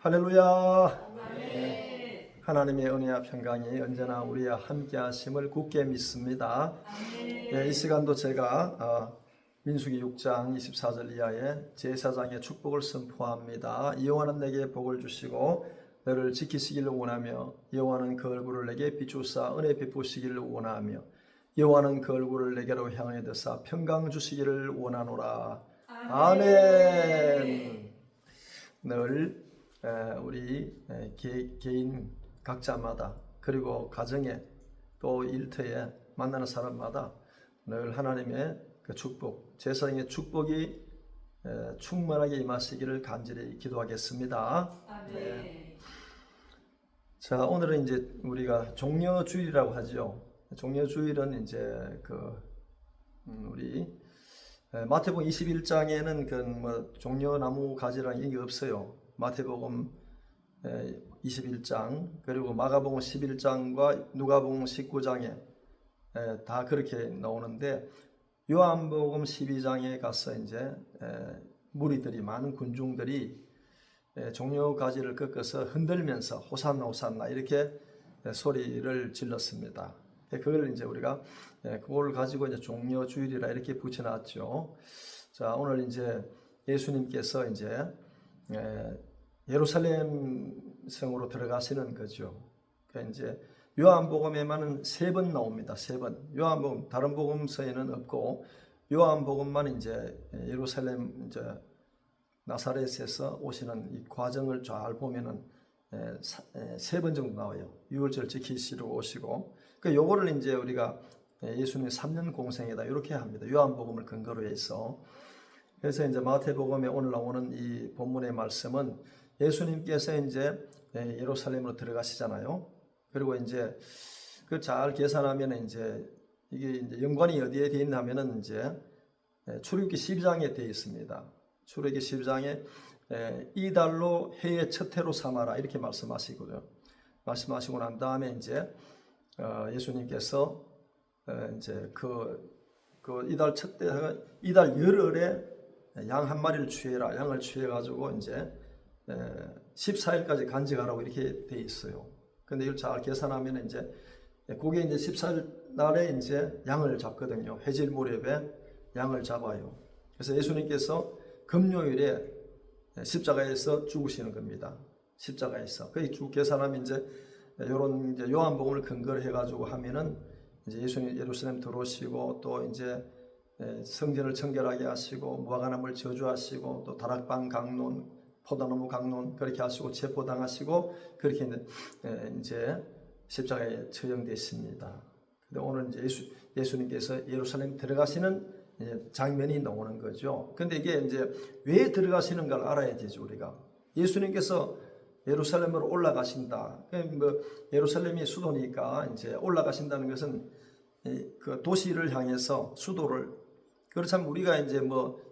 할렐루야. 아멘. 하나님의 은혜와 평강이 언제나 우리와 함께 하심을 굳게 믿습니다. 이 시간도 제가 민수기 6장 24절 이하의 제사장의 축복을 선포합니다. 여호와는 내게 복을 주시고 너를 지키시기를 원하며 여호와는 그 얼굴을 내게 비추사 은혜 베푸시기를 원하며 여호와는 그 얼굴을 내게로 향하여 드사 평강 주시기를 원하노라. 아멘. 늘 우리 개인 각자마다 그리고 가정에 또 일터에 만나는 사람마다 늘 하나님의 그 축복, 제사장의 축복이 충만하게 임하시기를 간절히 기도하겠습니다. 아멘. 자, 오늘은 이제 우리가 종려주일이라고 하죠. 종려주일은 이제 우리 마태복음 21장에는 그 종려나무 가지라는 얘기 없어요. 마태복음 21장 그리고 마가복음 11장과 누가복음 19장에 다 그렇게 나오는데 요한복음 12장에 가서 이제 무리들이 많은 군중들이 종려 가지를 꺾어서 흔들면서 호산나 호산나 이렇게 소리를 질렀습니다. 그걸 이제 우리가 그걸 가지고 이제 종려주일이라 이렇게 붙여놨죠. 자, 오늘 이제 예수님께서 이제 예루살렘 성으로 들어가시는 거죠. 그러니까 이제 요한복음에만은 3번 나옵니다. 3번. 요한복음 다른 복음서에는 없고 요한복음만 이제 예루살렘 이제 나사렛에서 오시는 이 과정을 잘 보면은 3번 정도 나와요. 유월절 지키시러 오시고. 그 요거를 이제 우리가 예수님의 3년 공생이다 이렇게 합니다. 요한복음을 근거로 해서. 그래서 이제 마태복음에 오늘 나오는 이 본문의 말씀은 예수님께서 이제 예루살렘으로 들어가시잖아요. 그리고 이제 그 잘 계산하면 이제 이게 이제 연관이 어디에 되어 있냐면은 이제 출애굽기 12장에 되어 있습니다. 출애굽기 12장에 이달로 해의 첫 해로 삼아라 이렇게 말씀하시고요. 말씀하시고 난 다음에 이제 예수님께서 이제 그 이달 첫 해가 이달 열흘에 양 한 마리를 취해라. 양을 취해 가지고 이제 14일까지 간직하라고 이렇게 돼 있어요. 근데 이걸 잘 계산하면 이제 그게 이제 14일 날에 이제 양을 잡거든요. 해질 무렵에 양을 잡아요. 그래서 예수님께서 금요일에 십자가에서 죽으시는 겁니다. 십자가에서. 그 쭉 계산하면 이제 요런 이제 요한복음을 근거로 해가지고 하면은 이제 예수님 예루살렘 들어오시고 또 이제 성전을 청결하게 하시고 무화과나무를 저주하시고 또 다락방 강론, 포도나무 강론 그렇게 하시고 체포당하시고 그렇게 이제 십자가에 처형되십니다. 근데 오늘 이제 예수님께서 예루살렘 들어가시는 장면이 나오는 거죠. 근데 이게 이제 왜 들어가시는가를 알아야 되죠, 우리가. 예수님께서 예루살렘으로 올라가신다. 예루살렘이 수도니까 이제 올라가신다는 것은 그 도시를 향해서 수도를 그렇다면 우리가 이제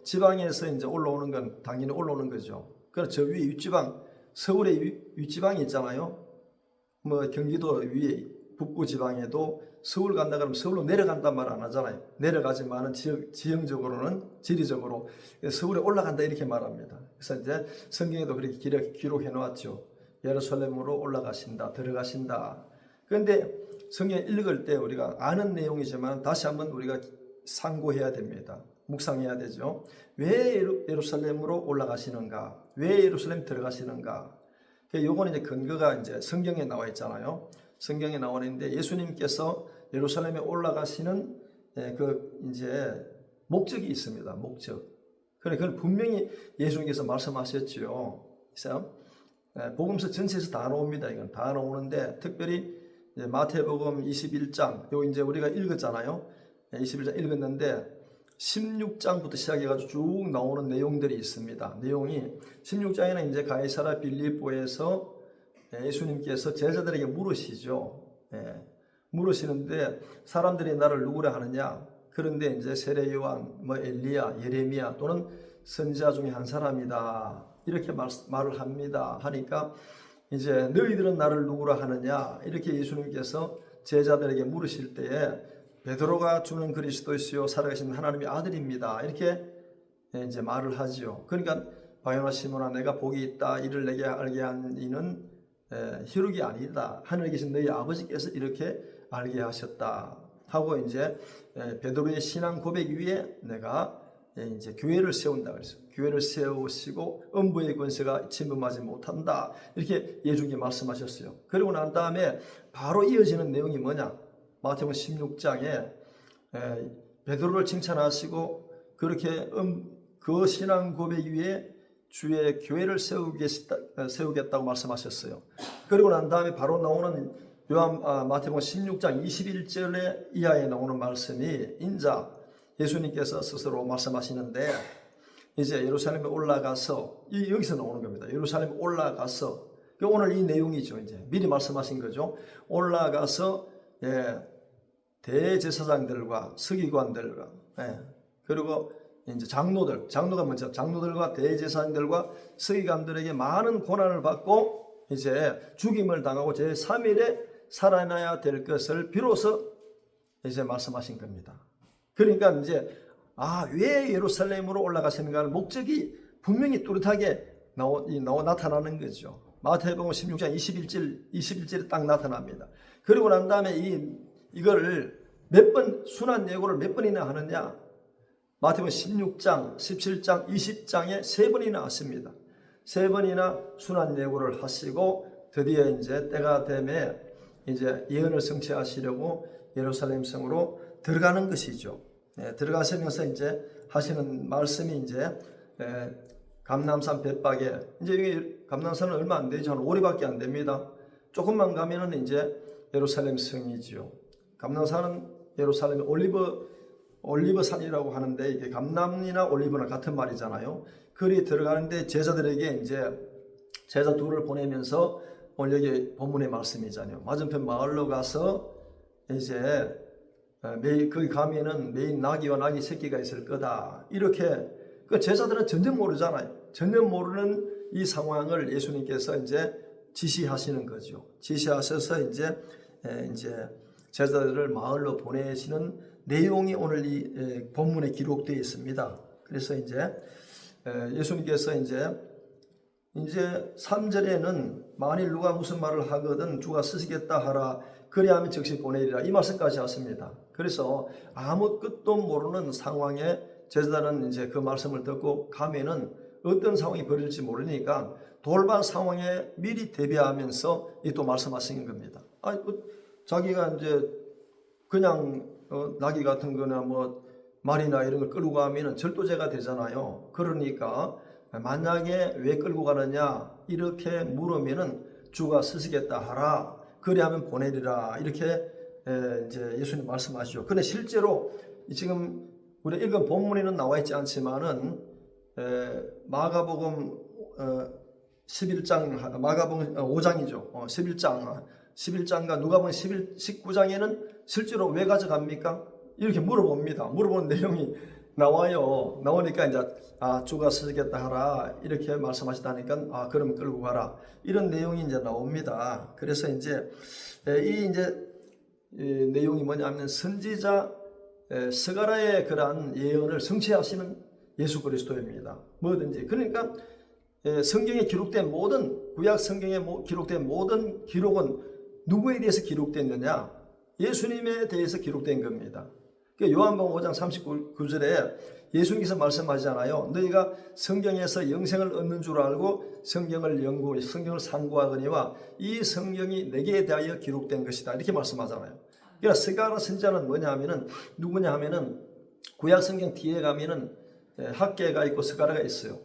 지방에서 이제 올라오는 건 당연히 올라오는 거죠. 그래서 저 위에 윗지방, 서울의 윗지방이 있잖아요. 경기도 위에 북부 지방에도 서울 간다 그러면 서울로 내려간단 말 안 하잖아요. 내려가지만은 지형적으로는 지리적으로 서울에 올라간다 이렇게 말합니다. 그래서 이제 성경에도 그렇게 기록해 놓았죠. 예루살렘으로 올라가신다, 들어가신다. 그런데 성경 읽을 때 우리가 아는 내용이지만 다시 한번 우리가 상고해야 됩니다. 묵상해야 되죠. 왜 예루살렘으로 올라가시는가? 왜 예루살렘 들어가시는가? 요거는 이제 근거가 이제 성경에 나와 있잖아요. 성경에 나오는데 예수님께서 예루살렘에 올라가시는 그 이제 목적이 있습니다. 목적. 그건 분명히 예수님께서 말씀하셨죠. 그래서 복음서 전체에서 다 나옵니다. 이건 다 나오는데 특별히 마태복음 21장 요 이제 우리가 읽었잖아요. 21장 읽었는데 16장부터 시작해가지고 쭉 나오는 내용들이 있습니다. 내용이 16장에는 이제 가이사랴 빌립보에서 예수님께서 제자들에게 물으시죠. 물으시는데 사람들이 나를 누구라 하느냐? 그런데 이제 세례 요한, 엘리야, 예레미야 또는 선지자 중에 한 사람이다. 이렇게 말을 합니다. 하니까 이제 너희들은 나를 누구라 하느냐? 이렇게 예수님께서 제자들에게 물으실 때에 베드로가 주는 그리스도이시요 살아계신 하나님의 아들입니다. 이렇게 이제 말을 하지요. 그러니까 바요나 시몬아 내가 복이 있다 이를 내게 알게 한 이는 희룩이 아니다. 하늘에 계신 너희 아버지께서 이렇게 알게 하셨다 하고 이제 베드로의 신앙 고백 위에 내가 이제 교회를 세운다 그랬어요. 교회를 세우시고 음부의 권세가 침범하지 못한다 이렇게 예수님이 말씀하셨어요. 그리고 난 다음에 바로 이어지는 내용이 뭐냐? 마태복음 16장에 베드로를 칭찬하시고 그렇게 그 신앙 고백 위에 주의 교회를 세우겠다고 말씀하셨어요. 그리고 난 다음에 바로 나오는 마태복음 16장 21절에 이하에 나오는 말씀이 인자 예수님께서 스스로 말씀하시는데 이제 예루살렘에 올라가서 여기서 나오는 겁니다. 예루살렘에 올라가서 오늘 이 내용이죠. 이제 미리 말씀하신 거죠. 올라가서 대제사장들과 서기관들과 그리고 이제 장로가 먼저 장로들과 대제사장들과 서기관들에게 많은 고난을 받고 이제 죽임을 당하고 제3일에 살아나야 될 것을 비로소 이제 말씀하신 겁니다. 그러니까 이제 왜 예루살렘으로 올라가시는가 목적이 분명히 뚜렷하게 나타나는 거죠. 마태복음 16장 21절에 딱 나타납니다. 그리고 난 다음에 이거를 몇 번 순환 예고를 몇 번이나 하느냐? 마태복음 16장, 17장, 20장에 3번이나 하십니다. 3번이나 순환 예고를 하시고 드디어 이제 때가 되매 이제 예언을 성취하시려고 예루살렘 성으로 들어가는 것이죠. 들어가시면서 이제 하시는 말씀이 이제 감람산 벳박에 이제 여기 감람산은 얼마 안 되죠. 한 오리밖에 안 됩니다. 조금만 가면은 이제 예루살렘 성이지요. 감람산은 예루살렘의 올리브산이라고 하는데 이게 감람이나 올리브나 같은 말이잖아요. 거기 들어가는데 제자들에게 이제 제자 둘을 보내면서 오늘 여기 본문의 말씀이잖아요. 맞은편 마을로 가서 이제 거기 가면은 매일 나귀와 나귀 새끼가 있을 거다. 이렇게 그 제자들은 전혀 모르잖아요. 전혀 모르는 이 상황을 예수님께서 이제 지시하시는 거죠. 지시하셔서 이제 제자들을 마을로 보내시는 내용이 오늘 이 본문에 기록되어 있습니다. 그래서 이제 예수님께서 이제 3절에는 만일 누가 무슨 말을 하거든 주가 쓰시겠다 하라 그리하면 즉시 보내리라 이 말씀까지 하십니다. 그래서 아무 끝도 모르는 상황에 제자들은 이제 그 말씀을 듣고 가면은 어떤 상황이 벌어질지 모르니까 돌발 상황에 미리 대비하면서 또 말씀하시는 겁니다. 자기가 이제 그냥 나귀 같은 거나 뭐 말이나 이런 걸 끌고 가면은 절도죄가 되잖아요. 그러니까 만약에 왜 끌고 가느냐 이렇게 물으면은 주가 쓰시겠다 하라 그리하면 보내리라 이렇게 이제 예수님 말씀하시죠. 근데 실제로 지금 우리 읽은 본문에는 나와 있지 않지만은 마가복음 11장 마가복음 5장이죠. 11장과 누가복음 19장에는 실제로 왜 가져갑니까? 이렇게 물어봅니다. 물어보는 내용이 나와요. 나오니까 이제 주가 쓰시겠다 하라 이렇게 말씀하시다니까 그럼 끌고 가라 이런 내용이 이제 나옵니다. 그래서 이제 이 내용이 뭐냐면 선지자 스가랴의 그러한 예언을 성취하시는 예수 그리스도입니다. 뭐든지 그러니까 성경에 기록된 모든 구약 성경에 기록된 모든 기록은 누구에 대해서 기록됐느냐? 예수님에 대해서 기록된 겁니다. 요한복음 5장 39절에 예수님께서 말씀하시잖아요. 너희가 성경에서 영생을 얻는 줄 알고 성경을 연구하고 성경을 상고하거니와 이 성경이 내게 대하여 기록된 것이다. 이렇게 말씀하잖아요. 그러니까 스가랴 선지자는 뭐냐 하면은 누구냐 하면은 구약 성경 뒤에 가면은 학개가 있고 스가랴가 있어요.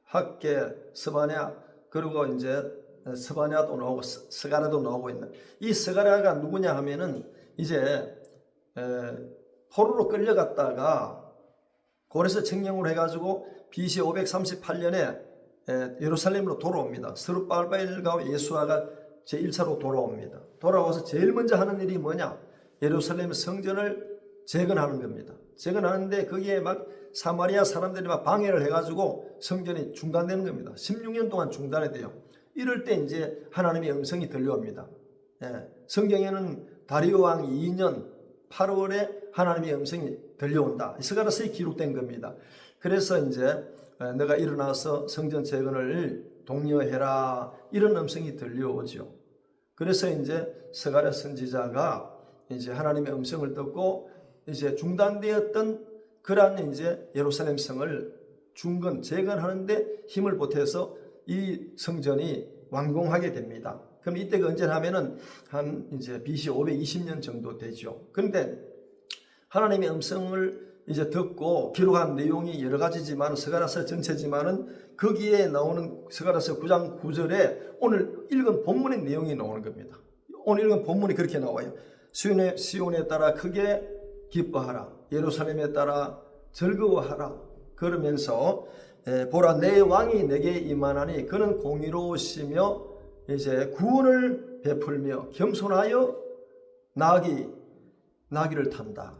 학개, 스바냐 그리고 이제 스바냐도 나오고 스가랴도 나오고 있는 이 스가랴가 누구냐 하면은 이제 포로로 끌려갔다가 고레스 청령으로 해가지고 BC 538년에 예루살렘으로 돌아옵니다. 스룹바벨과 예수아가 제1차로 돌아옵니다. 돌아와서 제일 먼저 하는 일이 뭐냐? 예루살렘 성전을 재건하는 겁니다. 재건하는데 거기에 막 사마리아 사람들이 막 방해를 해가지고 성전이 중단되는 겁니다. 16년 동안 중단이 돼요. 이럴 때 이제 하나님의 음성이 들려옵니다. 성경에는 다리오 왕 2년 8월에 하나님의 음성이 들려온다. 스가랴서에 기록된 겁니다. 그래서 이제 너가 일어나서 성전 재건을 독려해라 이런 음성이 들려오죠. 그래서 이제 스가랴 선지자가 이제 하나님의 음성을 듣고 이제 중단되었던 그러한 이제 예루살렘 성을 중건 재건하는데 힘을 보태서 이 성전이 완공하게 됩니다. 그럼 이때가 언제냐면은 한 이제 BC 520년 정도 되죠. 그런데 하나님의 음성을 이제 듣고 기록한 내용이 여러 가지지만 스가랴서 전체지만은 거기에 나오는 스가랴서 9장 9절에 오늘 읽은 본문의 내용이 나오는 겁니다. 오늘 읽은 본문이 그렇게 나와요. 시온에 따라 크게 기뻐하라. 예루살렘에 따라 즐거워하라. 그러면서 보라 내 왕이 내게 임하나니 그는 공의로우시며 이제 구원을 베풀며 겸손하여 나귀를 탄다.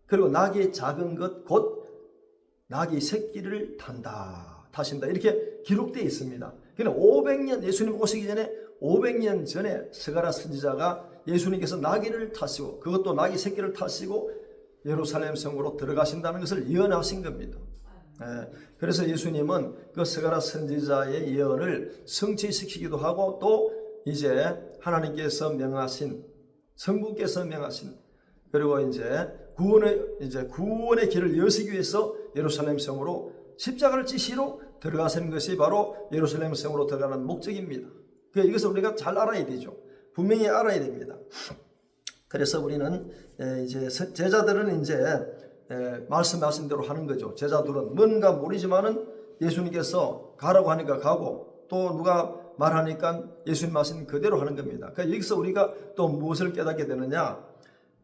그리고 나귀의 작은 것 곧 나귀 새끼를 타신다. 이렇게 기록되어 있습니다. 그러니까 500년 예수님 오시기 전에 500년 전에 스가랴 선지자가 예수님께서 나귀를 타시고 그것도 나귀 새끼를 타시고 예루살렘 성으로 들어가신다는 것을 예언하신 겁니다. 그래서 예수님은 그 스가랴 선지자의 예언을 성취시키기도 하고 또 이제 하나님께서 명하신 성부께서 명하신 그리고 이제 구원의 길을 여시기 위해서 예루살렘 성으로 십자가를 지시로 들어가시는 것이 바로 예루살렘 성으로 들어가는 목적입니다. 이것을 우리가 잘 알아야 되죠. 분명히 알아야 됩니다. 그래서 우리는 이제 제자들은 이제 말씀하신 대로 하는 거죠. 제자들은 뭔가 모르지만은 예수님께서 가라고 하니까 가고 또 누가 말하니까 예수님 하신 그대로 하는 겁니다. 그러니까 여기서 우리가 또 무엇을 깨닫게 되느냐?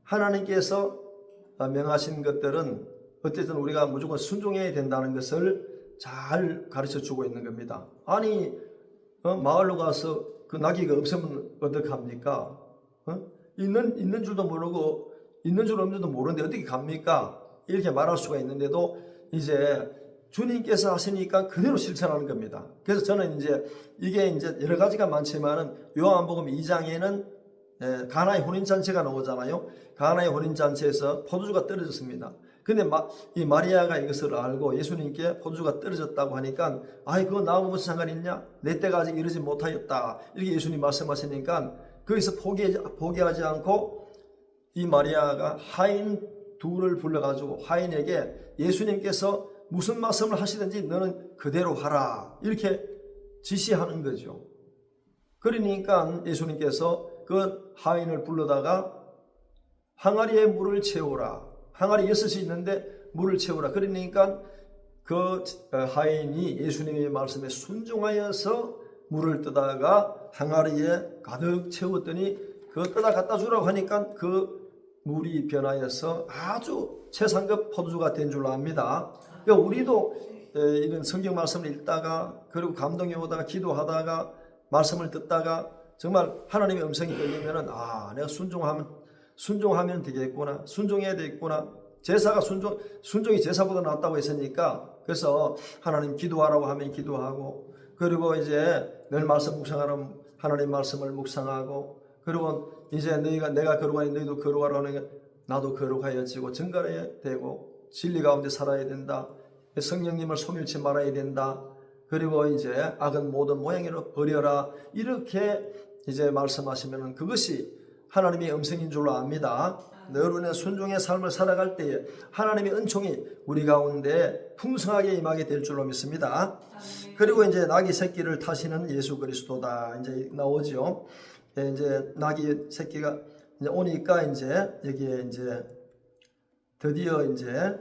하나님께서 명하신 것들은 어쨌든 우리가 무조건 순종해야 된다는 것을 잘 가르쳐 주고 있는 겁니다. 아니 마을로 가서 그 나귀가 없으면 어떡합니까? 있는 줄도 모르고 있는 줄 없는 줄도 모르는데 어떻게 갑니까? 이렇게 말할 수가 있는데도 이제 주님께서 하시니까 그대로 실천하는 겁니다. 그래서 저는 이게 이제 여러 가지가 많지만은 요한복음 2장에는 가나의 혼인잔치가 나오잖아요. 가나의 혼인잔치에서 포도주가 떨어졌습니다. 근데 이 마리아가 이것을 알고 예수님께 포도주가 떨어졌다고 하니까 그거 나하고 무슨 상관이 있냐? 내 때가 아직 이르지 못하였다. 이렇게 예수님 말씀하시니까 거기서 포기하지 않고 이 마리아가 하인 둘을 불러가지고 하인에게 예수님께서 무슨 말씀을 하시든지 너는 그대로 하라. 이렇게 지시하는 거죠. 그러니까 예수님께서 그 하인을 불러다가 항아리에 물을 채우라. 항아리 6이 있는데 물을 채우라. 그러니까 그 하인이 예수님의 말씀에 순종하여서 물을 뜨다가 항아리에 가득 채웠더니 그 뜨다 갖다 주라고 하니까 그 물이 변하여서 아주 최상급 포도주가 된 줄로 압니다. 그러니까 우리도 이런 성경 말씀을 읽다가 그리고 감동이 오다가 기도하다가 말씀을 듣다가 정말 하나님의 음성이 들리면은 내가 순종하면 되겠구나. 순종해야 되겠구나. 제사가 순종이 제사보다 낫다고 했으니까 그래서 하나님 기도하라고 하면 기도하고 그리고 이제 늘 말씀 묵상하라면 하나님 말씀을 묵상하고 그리고 이제 내가 거룩하니 너희도 거룩하라는 나도 거룩하여지고 증거해야 되고 진리 가운데 살아야 된다. 성령님을 소멸치 말아야 된다. 그리고 이제 악은 모든 모양으로 버려라. 이렇게 이제 말씀하시면 그것이 하나님의 음성인 줄로 압니다. 여러분의 순종의 삶을 살아갈 때에 하나님의 은총이 우리 가운데 풍성하게 임하게 될 줄로 믿습니다. 그리고 이제 나귀 새끼를 타시는 예수 그리스도다 이제 나오죠. 이제 나귀 새끼가 이제 오니까 이제 여기에 이제 드디어 이제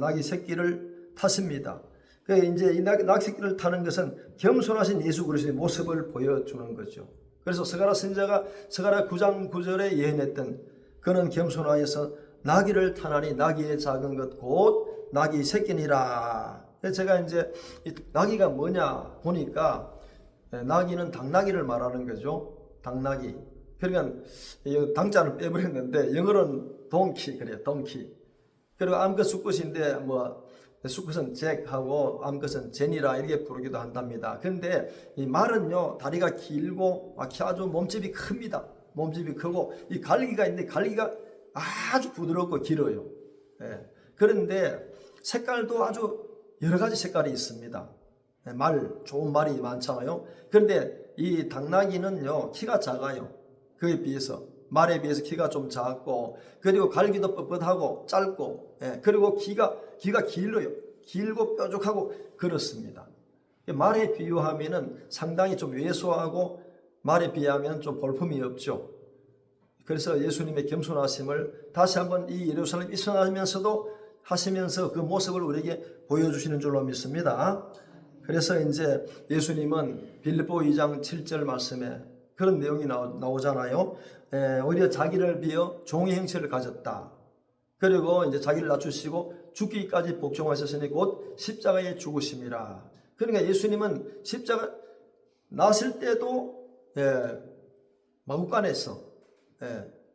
나귀 새끼를 탔습니다. 그 이제 이 나귀 새끼를 타는 것은 겸손하신 예수 그리스도의 모습을 보여주는 거죠. 그래서 스가랴 선지자가 스가랴 9장 9절에 예언했던 그는 겸손하여서 나귀를 타나니 나귀의 작은 것 곧 나귀 새끼니라. 제가 이제 이 나귀가 뭐냐 보니까 나귀는 당나귀를 말하는 거죠. 당나귀. 그러니까 당자는 빼버렸는데 영어로는 동키 그래요. 동키. 그리고 암컷 수컷인데 수컷은 잭하고 암컷은 제니라 이렇게 부르기도 한답니다. 그런데 이 말은요 다리가 길고 아주 몸집이 큽니다. 몸집이 크고 이 갈기가 있는데 갈기가 아주 부드럽고 길어요. 그런데 색깔도 아주 여러 가지 색깔이 있습니다. 좋은 말이 많잖아요. 그런데 이 당나귀는요, 키가 작아요. 그에 비해서. 말에 비해서 키가 좀 작고, 그리고 갈기도 뻣뻣하고 짧고, 그리고 귀가 길어요. 길고 뾰족하고 그렇습니다. 말에 비유하면은 상당히 좀 왜소하고 말에 비하면 좀 볼품이 없죠. 그래서 예수님의 겸손하심을 다시 한번 이 예루살렘 하시면서 그 모습을 우리에게 보여주시는 줄로 믿습니다. 그래서 이제 예수님은 빌립보 2장 7절 말씀에 그런 내용이 나오잖아요. 오히려 자기를 비어 종의 형체를 가졌다. 그리고 이제 자기를 낮추시고 죽기까지 복종하셨으니 곧 십자가에 죽으심이라. 그러니까 예수님은 십자가 나실 때도 마구간에서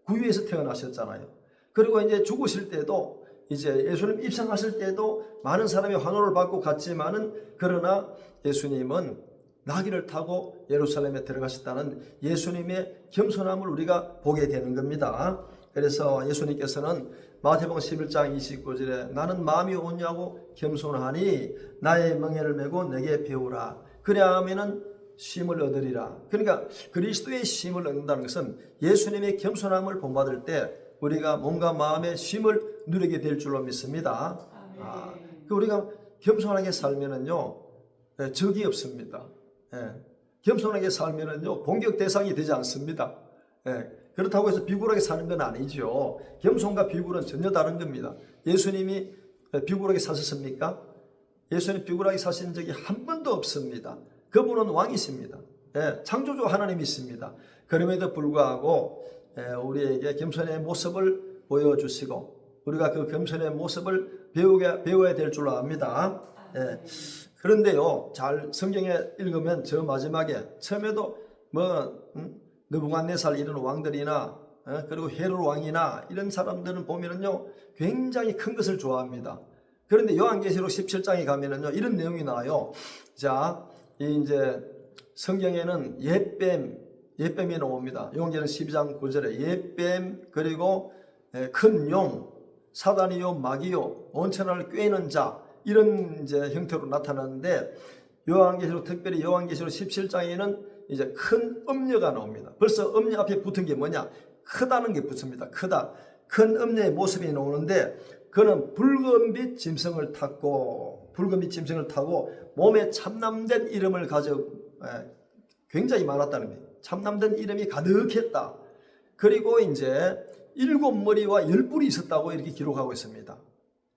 구유에서 태어나셨잖아요. 그리고 이제 죽으실 때도 이제 예수님 입성하실 때도 많은 사람이 환호를 받고 갔지만은 그러나 예수님은 나귀를 타고 예루살렘에 들어가셨다는 예수님의 겸손함을 우리가 보게 되는 겁니다. 그래서 예수님께서는 마태복음 11장 29절에 나는 마음이 온유하고 겸손하니 나의 멍에를 메고 내게 배우라. 그래야 하면은 쉼을 얻으리라. 그러니까 그리스도의 쉼을 얻는다는 것은 예수님의 겸손함을 본받을 때 우리가 몸과 마음의 쉼을 누리게 될 줄로 믿습니다. 우리가 겸손하게 살면은요, 적이 없습니다. 겸손하게 살면은요, 공격 대상이 되지 않습니다. 그렇다고 해서 비굴하게 사는 건 아니죠. 겸손과 비굴은 전혀 다른 겁니다. 예수님이 비굴하게 사셨습니까? 예수님 비굴하게 사신 적이 한 번도 없습니다. 그분은 왕이십니다. 창조주 하나님이십니다. 그럼에도 불구하고 우리에게 겸손의 모습을 보여주시고 우리가 그 겸손의 모습을 배워야 될 줄로 압니다. 그런데요, 잘 성경에 읽으면 저 마지막에 처음에도 느부갓네살 이런 왕들이나 그리고 헤롯 왕이나 이런 사람들은 보면은요 굉장히 큰 것을 좋아합니다. 그런데 요한계시록 17장에 가면은요 이런 내용이 나와요. 자, 이제 성경에는 옛뱀이 나옵니다. 요한계시록 12장 9절에 옛뱀 그리고 큰 용, 사단이요 마귀요 온천을 꿰는 자 이런 이제 형태로 나타나는데 요한계시록 특별히 요한계시록 17장에는 이제 큰 음녀가 나옵니다. 벌써 음녀 앞에 붙은 게 뭐냐? 크다는 게 붙습니다. 크다. 큰 음녀의 모습이 나오는데 그는 붉은빛 짐승을 타고 몸에 참남된 이름을 굉장히 많았다는 거예요. 참남된 이름이 가득했다. 그리고 이제 7머리와 10뿔이 있었다고 이렇게 기록하고 있습니다.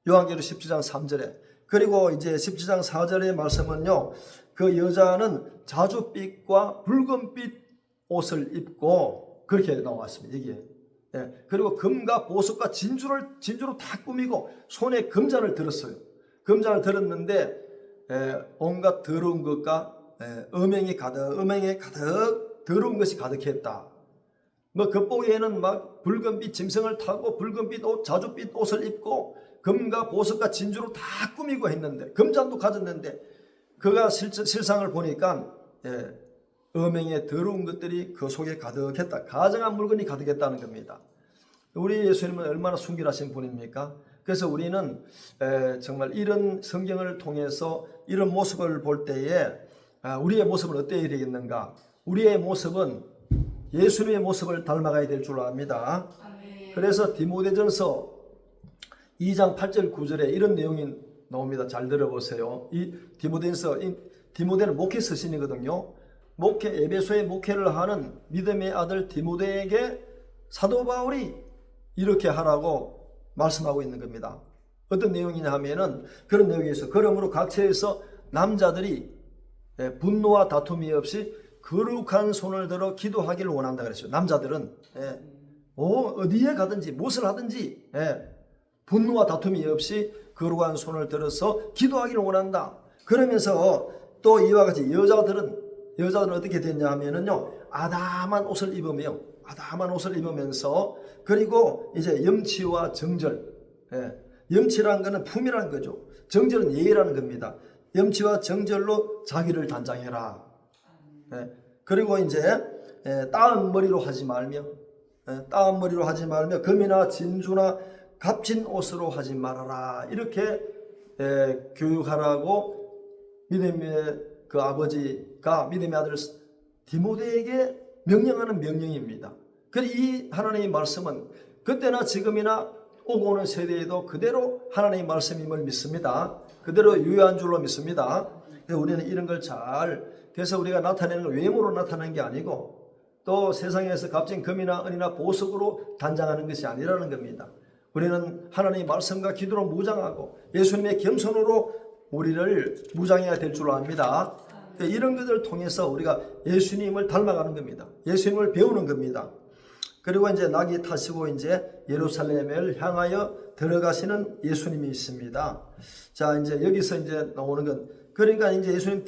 요한계시록 17장 3절에. 그리고 이제 17장 4절의 말씀은요, 그 여자는 자줏빛과 붉은빛 옷을 입고 그렇게 나왔습니다. 이게. 그리고 금과 보석과 진주로 다 꾸미고 손에 금잔을 들었어요. 금잔을 들었는데 온갖 더러운 것과 음행에 가득 더러운 것이 가득했다. 겉보기에는 막 붉은빛 짐승을 타고 붉은빛 옷, 자줏빛 옷을 입고 금과 보석과 진주로 다 꾸미고 했는데 금잔도 가졌는데 그가 실상을 보니까 음행의 더러운 것들이 그 속에 가득했다. 가증한 물건이 가득했다는 겁니다. 우리 예수님은 얼마나 순결하신 분입니까? 그래서 우리는 정말 이런 성경을 통해서 이런 모습을 볼 때에 우리의 모습은 어때야 되겠는가? 우리의 모습은 예수님의 모습을 닮아가야 될 줄 압니다. 그래서 디모데전서 2장 8절 9절에 이런 내용이 나옵니다. 잘 들어보세요. 이 디모데는 목회 서신이거든요. 에베소에 목회를 하는 믿음의 아들 디모데에게 사도 바울이 이렇게 하라고 말씀하고 있는 겁니다. 어떤 내용이냐 하면은 그런 내용이 있어. 그러므로 각처에서 남자들이 분노와 다툼이 없이 거룩한 손을 들어 기도하기를 원한다 그랬어요. 남자들은 어디에 가든지 무엇을 하든지 분노와 다툼이 없이 거룩한 손을 들어서 기도하기를 원한다. 그러면서 또 이와 같이 여자들은 어떻게 됐냐 하면은요, 아담한 옷을 입으면서 그리고 이제 염치와 정절, 염치라는 것은 품이라는 거죠. 정절은 예의라는 겁니다. 염치와 정절로 자기를 단장해라. 그리고 이제 따은 머리로 하지 말며 금이나 진주나 값진 옷으로 하지 말아라. 이렇게 교육하라고 믿음의 그 아버지가 믿음의 아들 디모데에게 명령하는 명령입니다. 그래서 이 하나님의 말씀은 그때나 지금이나 오고 오는 세대에도 그대로 하나님의 말씀임을 믿습니다. 그대로 유효한 줄로 믿습니다. 그래서 우리는 이런 걸 그래서 우리가 나타내는 건 외모로 나타내는 게 아니고 또 세상에서 값진 금이나 은이나 보석으로 단장하는 것이 아니라는 겁니다. 우리는 하나님의 말씀과 기도로 무장하고 예수님의 겸손으로 우리를 무장해야 될 줄 압니다. 이런 것들을 통해서 우리가 예수님을 닮아가는 겁니다. 예수님을 배우는 겁니다. 그리고 이제 낙이 타시고 이제 예루살렘을 향하여 들어가시는 예수님이 있습니다. 자, 이제 여기서 이제 나오는 건 그러니까 이제 예수님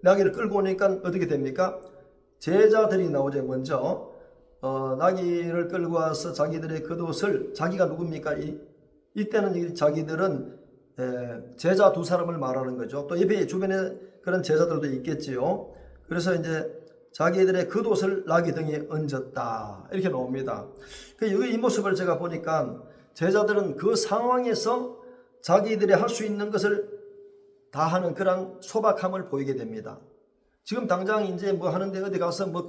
나귀를 끌고 오니까 어떻게 됩니까? 제자들이 나오죠. 먼저 나귀를 끌고 와서 자기들의 겉옷을 자기가 누굽니까? 이때는 이 자기들은 제자 두 사람을 말하는 거죠. 또 옆에 주변에 그런 제자들도 있겠지요. 그래서 이제 자기들의 겉옷을 나귀 등에 얹었다 이렇게 나옵니다. 이 모습을 제가 보니까 제자들은 그 상황에서 자기들이 할 수 있는 것을 다 하는 그런 소박함을 보이게 됩니다. 지금 당장 이제 뭐 하는데 어디 가서 뭐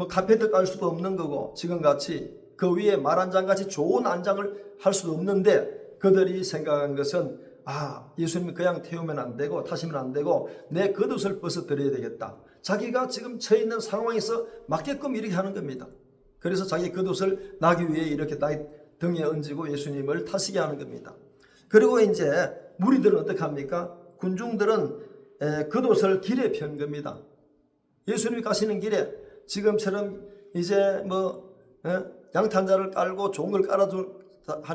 카페트 깔 수도 없는 거고 지금 같이 그 위에 말 한 장 같이 좋은 안장을 할 수도 없는데 그들이 생각한 것은 예수님이 그냥 태우면 안 되고 타시면 안 되고 내 겉옷을 벗어드려야 되겠다. 자기가 지금 처해 있는 상황에서 맞게끔 이렇게 하는 겁니다. 그래서 자기 겉옷을 나귀 위에 이렇게 등에 얹고 예수님을 타시게 하는 겁니다. 그리고 이제 무리들은 어떻게 합니까? 군중들은 겉옷을 길에 편 겁니다. 예수님이 가시는 길에 지금처럼 이제 양탄자를 깔고 좋은 걸 깔아줄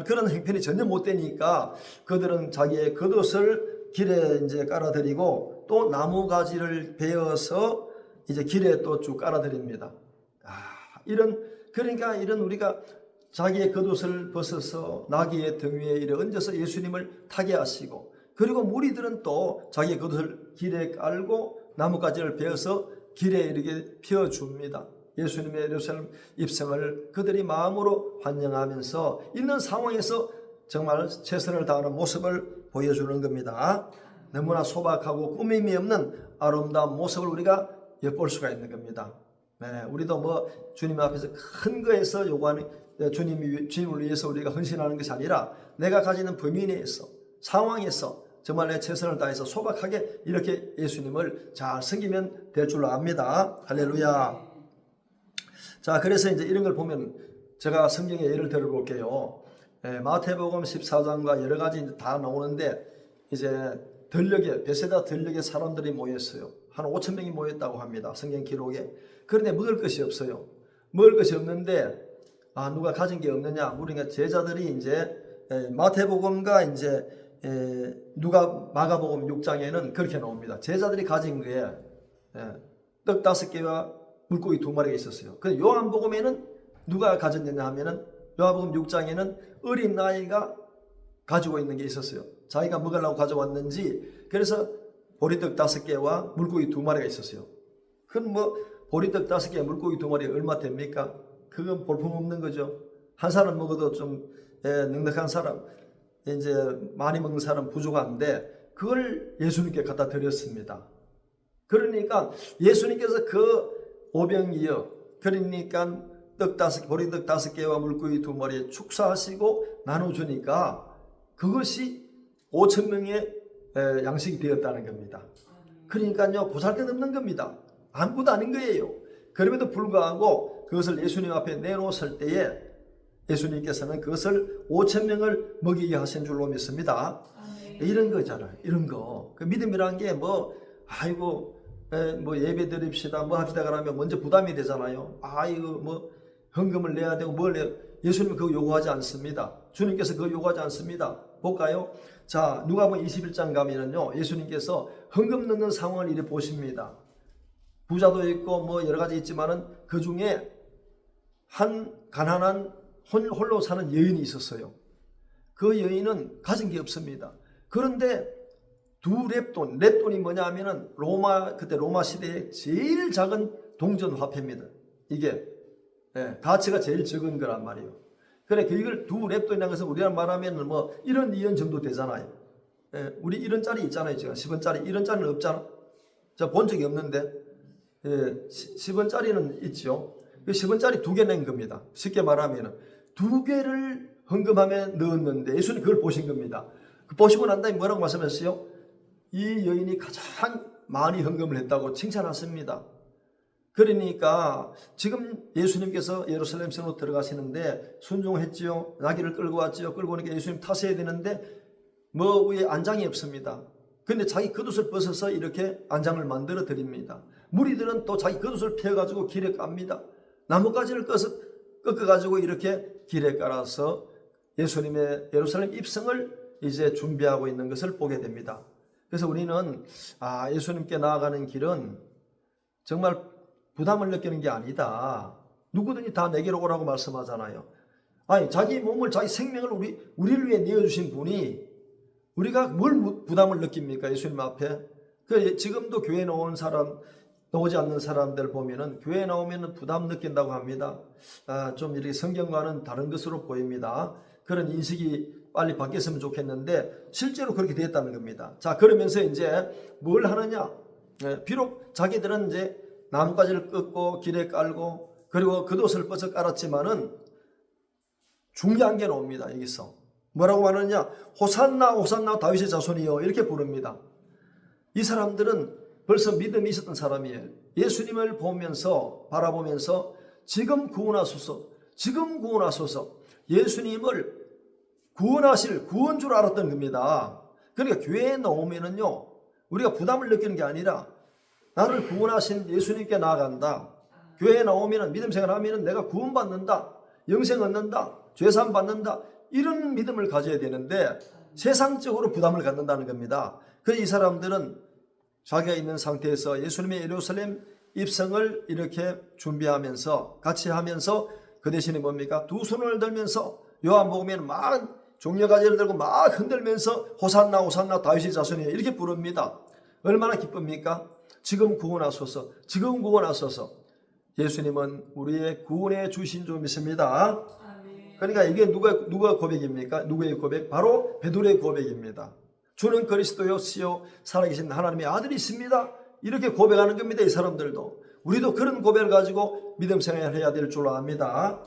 그런 행편이 전혀 못 되니까 그들은 자기의 겉옷을 길에 이제 깔아드리고 또 나무 가지를 베어서 이제 길에 또 쭉 깔아드립니다. 그러니까 이런 우리가 자기의 겉옷을 벗어서 나귀의 등 위에 이래 얹어서 예수님을 타게 하시고 그리고 무리들은 또 자기의 겉옷을 길에 깔고 나뭇가지를 베어서 길에 이렇게 펴줍니다. 예수님의 예루살렘 입성을 그들이 마음으로 환영하면서 있는 상황에서 정말 최선을 다하는 모습을 보여주는 겁니다. 너무나 소박하고 꾸밈이 없는 아름다운 모습을 우리가 엿볼 수가 있는 겁니다. 우리도 주님 앞에서 큰 거에서 요구하는 주님을 위해서 우리가 헌신하는 것이 아니라 내가 가지는 범위 내에서 상황에서 정말 내 최선을 다해서 소박하게 이렇게 예수님을 잘 섬기면 될 줄로 압니다. 할렐루야. 자, 그래서 이제 이런 걸 보면 제가 성경에 예를 들어볼게요. 마태복음 14장과 여러 가지 다 나오는데 이제 베세다 들녘에 사람들이 모였어요. 한 5천 명이 모였다고 합니다. 성경 기록에. 그런데 먹을 것이 없어요. 먹을 것이 없는데 누가 가진 게 없느냐? 우리가 제자들이 이제 마태복음과 이제 마가복음 6장에는 그렇게 나옵니다. 제자들이 가진 게 떡 5개와 물고기 2마리가 있었어요. 근데 요한복음에는 누가 가졌느냐 하면은 요한복음 6장에는 어린 나이가 가지고 있는 게 있었어요. 자기가 먹으려고 가져왔는지 그래서 보리떡 5개와 물고기 2마리가 있었어요. 그럼 보리떡 5개, 물고기 2마리 얼마 됩니까? 그건 볼품없는 거죠. 한 사람 먹어도 좀 넉넉한 사람, 이제 많이 먹는 사람 부족한데 그걸 예수님께 갖다 드렸습니다. 그러니까 예수님께서 그 오병이어 그러니까 보리떡 5개와 물고기 2마리 축사하시고 나눠주니까 그것이 5천 명의 양식이 되었다는 겁니다. 그러니까요 보잘것없는 겁니다. 아무것도 아닌 거예요. 그럼에도 불구하고 그것을 예수님 앞에 내놓았을 때에 예수님께서는 그것을 5천 명을 먹이게 하신 줄로 믿습니다. 이런 거잖아요. 이런 거. 그 믿음이라는 게 예배 드립시다 합시다 그러면 먼저 부담이 되잖아요. 헌금을 내야 되고 뭘 내야 예수님은 그거 요구하지 않습니다. 주님께서 그거 요구하지 않습니다. 볼까요? 자, 누가복음 21장 가면은요 예수님께서 헌금 넣는 상황을 이렇게 보십니다. 부자도 있고 여러 가지 있지만은 그 중에 한 가난한 홀로 사는 여인이 있었어요. 그 여인은 가진 게 없습니다. 그런데 랩돈이 뭐냐 하면은 그때 로마 시대의 제일 작은 동전 화폐입니다. 이게 가치가 제일 적은 거란 말이에요. 그래, 이걸 랩돈이라는 것은 우리가 말하면 1원, 2원 정도 되잖아요. 우리 이런 짤이 있잖아요. 지금 10원짜리 이런 짤은 없잖아. 자, 본 적이 없는데 10원짜리는 있죠. 그 10원짜리 2개 낸 겁니다. 쉽게 말하면 2개를 헌금함에 넣었는데 예수님 그걸 보신 겁니다. 그 보시고 난 다음에 뭐라고 말씀하셨어요? 이 여인이 가장 많이 헌금을 했다고 칭찬하십니다. 그러니까 지금 예수님께서 예루살렘 성으로 들어가시는데 순종했지요. 나귀를 끌고 왔지요. 끌고 오니까 예수님 타셔야 되는데 뭐 위에 안장이 없습니다. 근데 자기 겉옷을 벗어서 이렇게 안장을 만들어 드립니다. 무리들은 또 자기 겉옷을 펴가지고 길에 깝니다. 나뭇가지를 꺾어가지고 이렇게 길에 깔아서 예수님의 예루살렘 입성을 이제 준비하고 있는 것을 보게 됩니다. 그래서 우리는 예수님께 나아가는 길은 정말 부담을 느끼는 게 아니다. 누구든지 다 내게로 오라고 말씀하잖아요. 아니, 자기 몸을, 자기 생명을 우리를 위해 내어주신 분이 우리가 뭘 부담을 느낍니까? 예수님 앞에. 지금도 교회에 나오지 않는 사람들 보면은 교회에 나오면 부담 느낀다고 합니다. 좀 이렇게 성경과는 다른 것으로 보입니다. 그런 인식이 빨리 바뀌었으면 좋겠는데 실제로 그렇게 되었다는 겁니다. 자, 그러면서 이제 뭘 하느냐? 비록 자기들은 이제 나뭇가지를 꺾고 길에 깔고 그리고 겉옷을 벗어 깔았지만은 중요한 게 나옵니다. 여기서 뭐라고 말하느냐? 호산나 호산나 다윗의 자손이여 이렇게 부릅니다. 이 사람들은 벌써 믿음이 있었던 사람이에요. 예수님을 보면서 바라보면서 지금 구원하소서, 지금 구원하소서. 예수님을 구원하실 구원주로 알았던 겁니다. 그러니까 교회에 나오면은요, 우리가 부담을 느끼는 게 아니라 나를 구원하신 예수님께 나아간다. 교회에 나오면 믿음 생활하면 내가 구원받는다, 영생 얻는다, 죄사함 받는다, 이런 믿음을 가져야 되는데 세상적으로 부담을 갖는다는 겁니다. 그래서 이 사람들은 자기가 있는 상태에서 예수님의 예루살렘 입성을 이렇게 준비하면서 같이 하면서 그 대신에 뭡니까? 두 손을 들면서 요한복음에는 막 종려가지를 들고 막 흔들면서 호산나 호산나 다윗의 자손이여 이렇게 부릅니다. 얼마나 기쁩니까? 지금 구원하소서, 지금 구원하소서. 예수님은 우리의 구원해 주신 줄 믿습니다. 그러니까 이게 누가 고백입니까? 누구의 고백? 바로 베드로의 고백입니다. 주는 그리스도였시요 살아계신 하나님의 아들이십니다. 이렇게 고백하는 겁니다. 이 사람들도. 우리도 그런 고백을 가지고 믿음 생활을 해야 될 줄 압니다.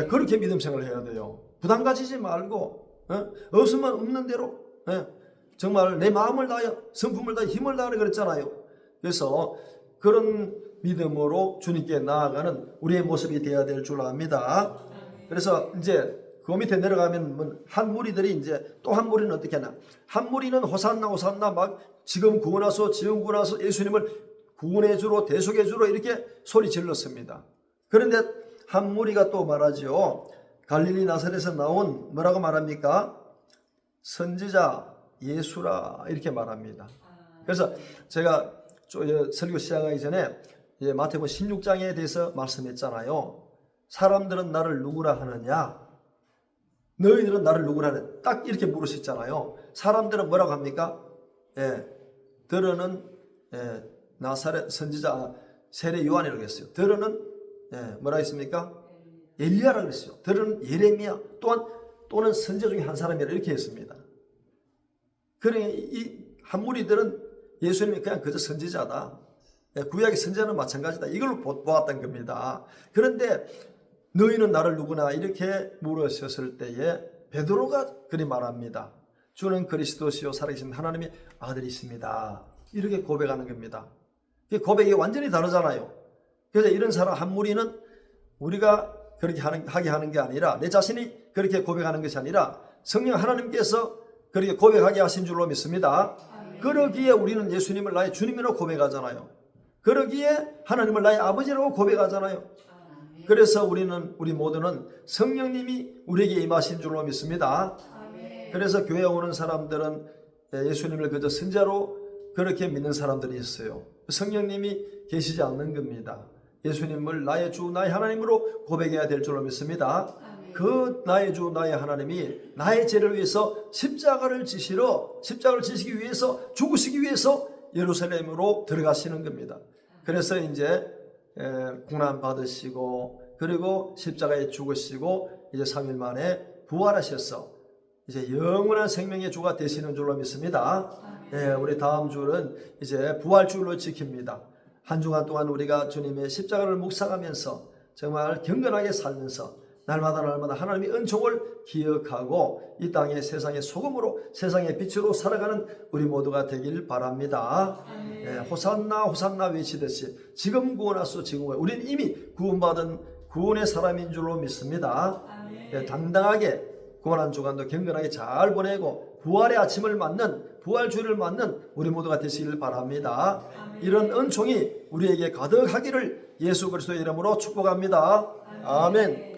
그렇게 믿음 생활을 해야 돼요. 부담 가지지 말고 없으면 없는 대로 정말 내 마음을 다하여 성품을 다하여 힘을 다하라 그랬잖아요. 그래서 그런 믿음으로 주님께 나아가는 우리의 모습이 되어야 될 줄 압니다. 그래서 이제 그 밑에 내려가면 한 무리들이 이제 또 한 무리는 어떻게 하나? 한 무리는 호산나 호산나 막 지금 구원하소 지금 구원하소 예수님을 구원해 주로 대속해 주로 이렇게 소리 질렀습니다. 그런데 한 무리가 또 말하죠. 갈릴리 나사렛에서 나온 뭐라고 말합니까? 선지자 예수라 이렇게 말합니다. 그래서 제가 설교 시작하기 전에 마태복음 16장에 대해서 말씀했잖아요. 사람들은 나를 누구라 하느냐? 너희들은 나를 누구라 하느냐? 딱 이렇게 물으셨잖아요. 사람들은 뭐라고 합니까? 들어는 나사렛 선지자 세례 요한이라고 했어요. 들어는 뭐라 했습니까? 엘리야라고 했어요. 들어는 예레미야 또는 선지자 중에 한 사람이라 이렇게 했습니다. 그러니 이 한 무리들은 예수님이 그냥 그저 선지자다. 구약의 선지자는 마찬가지다. 이걸로 보았던 겁니다. 그런데 너희는 나를 누구나 이렇게 물으셨을 때에 베드로가 그리 말합니다. 주는 그리스도시요 살아계신 하나님의 아들이십니다. 이렇게 고백하는 겁니다. 고백이 완전히 다르잖아요. 그래서 이런 사람 한 무리는 우리가 그렇게 하게 하는 게 아니라 내 자신이 그렇게 고백하는 것이 아니라 성령 하나님께서 그렇게 고백하게 하신 줄로 믿습니다. 그러기에 우리는 예수님을 나의 주님이라고 고백하잖아요. 그러기에 하나님을 나의 아버지라고 고백하잖아요. 그래서 우리 모두는 성령님이 우리에게 임하신 줄로 믿습니다. 그래서 교회에 오는 사람들은 예수님을 그저 선자로 그렇게 믿는 사람들이 있어요. 성령님이 계시지 않는 겁니다. 예수님을 나의 주 나의 하나님으로 고백해야 될 줄로 믿습니다. 그 나의 주 나의 하나님이 나의 죄를 위해서 십자가를 지시기 위해서 죽으시기 위해서 예루살렘으로 들어가시는 겁니다. 그래서 이제 고난 받으시고 그리고 십자가에 죽으시고 이제 3일 만에 부활하셔서 이제 영원한 생명의 주가 되시는 줄로 믿습니다. 우리 다음 주는 이제 부활주일로 지킵니다. 한 주간 동안 우리가 주님의 십자가를 묵상하면서 정말 경건하게 살면서 날마다 하나님의 은총을 기억하고 이 땅의 세상의 소금으로 세상의 빛으로 살아가는 우리 모두가 되길 바랍니다. 호산나 호산나 외치듯이 지금 구원하소 지금 구원. 우리는 이미 구원받은 구원의 사람인 줄로 믿습니다. 당당하게 구원한 주간도 경건하게 잘 보내고 부활의 아침을 맞는 부활주일을 맞는 우리 모두가 되시길 바랍니다. 이런 은총이 우리에게 가득하기를 예수 그리스도의 이름으로 축복합니다. 아멘.